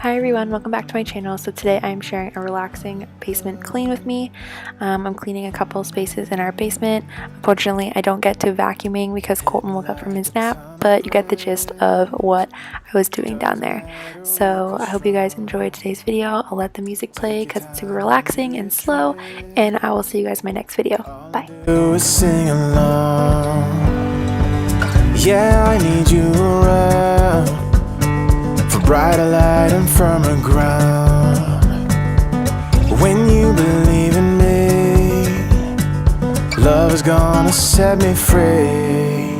Hi everyone, welcome back to my channel. So today I'm sharing a relaxing basement clean with me. I'm cleaning a couple spaces in our basement. Unfortunately, I don't get to vacuuming because Colton woke up from his nap, but you get the gist of what I was doing down there. So I hope you guys enjoyed today's video. I'll let the music play because it's super relaxing and slow, and I will see you guys in my next video. Bye. Sing along. Yeah, I need you around. Brighter light and firmer ground. When you believe in me, love is gonna set me free.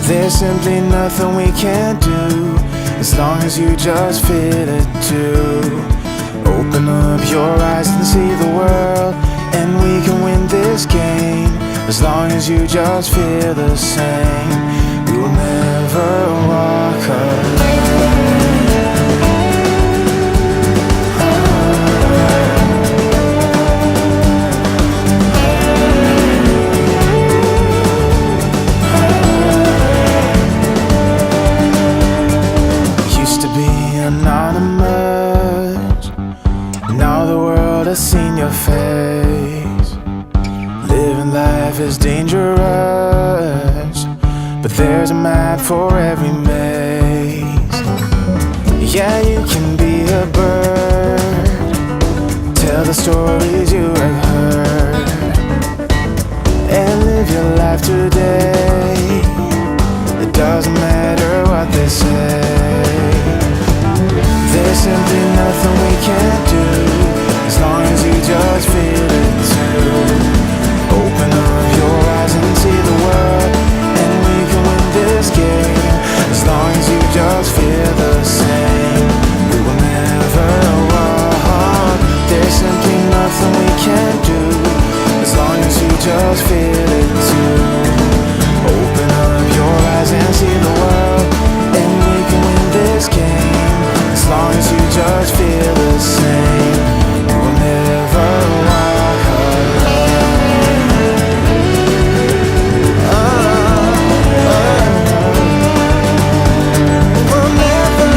There's simply nothing we can't do, as long as you just feel it too. Open up your eyes and see the world, and we can win this game, as long as you just feel the same. We will never walk alone. Anonymous, now the world has seen your face. Living life is dangerous, but there's a map for every maze. Yeah, you can be a bird, tell the stories you have heard, and live your life today. It doesn't matter what they say. There's simply nothing we can't do, as long as you just feel it too. Open up your eyes and see the world, and we can win this game, as long as you just feel the same. We will never walk. There's simply nothing we can't do, as long as you just feel it too. Open up your eyes and see the world, and we can win this game, as long as you just feel the same. You will never walk alone. We'll never,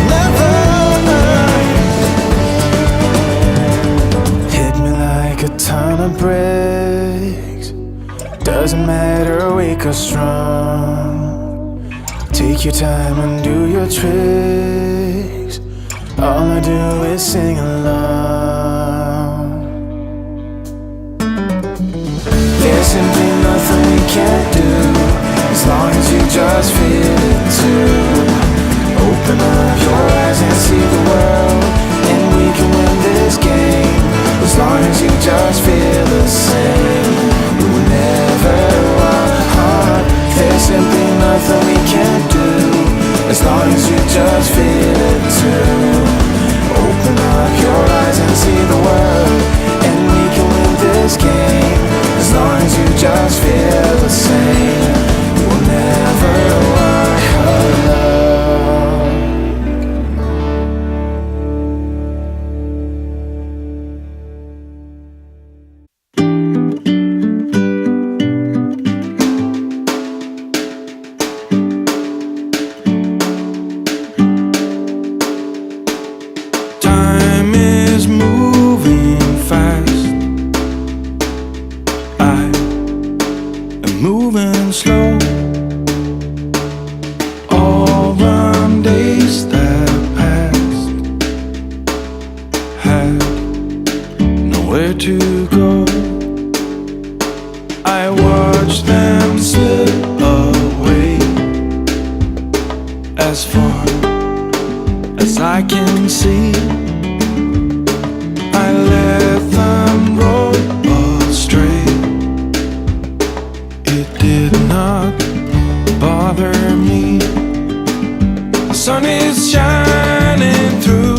never hit me like a ton of bricks. Doesn't matter, weak or strong. Take your time and do your tricks. All I do is sing along. There's simply nothing we can't do, as long as you just feel it too. Open up your eyes and see the world, and we can win this game, as long as you just feel the same. We will never walk. There's simply nothing we can't do, as long as you just feel it too. Open up your eyes and see the world, and we can win this game, as long as you just feel the same. We will never walk alone. Moving slow, all the days that passed had nowhere to go. I watched them slip away, as far as I can see. I let them roll astray. It did not bother me. The sun is shining through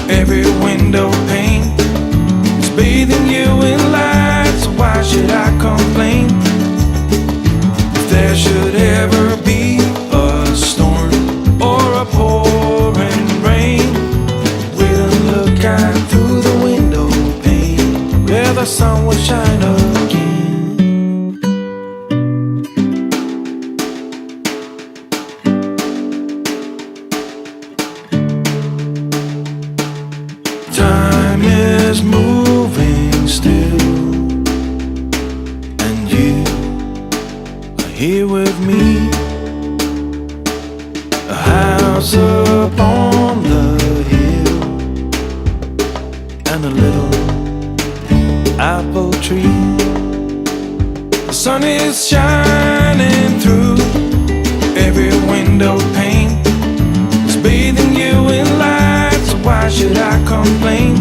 every window pane. It's bathing you in light, so why should I complain? If there should ever be a storm or a pouring rain, we'll look out through the window pane, where the sun will shine again. sun is shining through every window pane. It's bathing you in light, so why should I complain?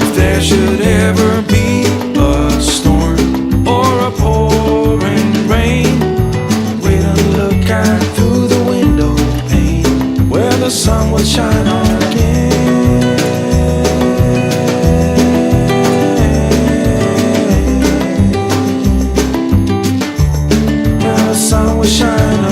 If there should ever be a storm or a pouring rain, wait and look out through the window pane where the sun will shine on again. Where the sun will shine on.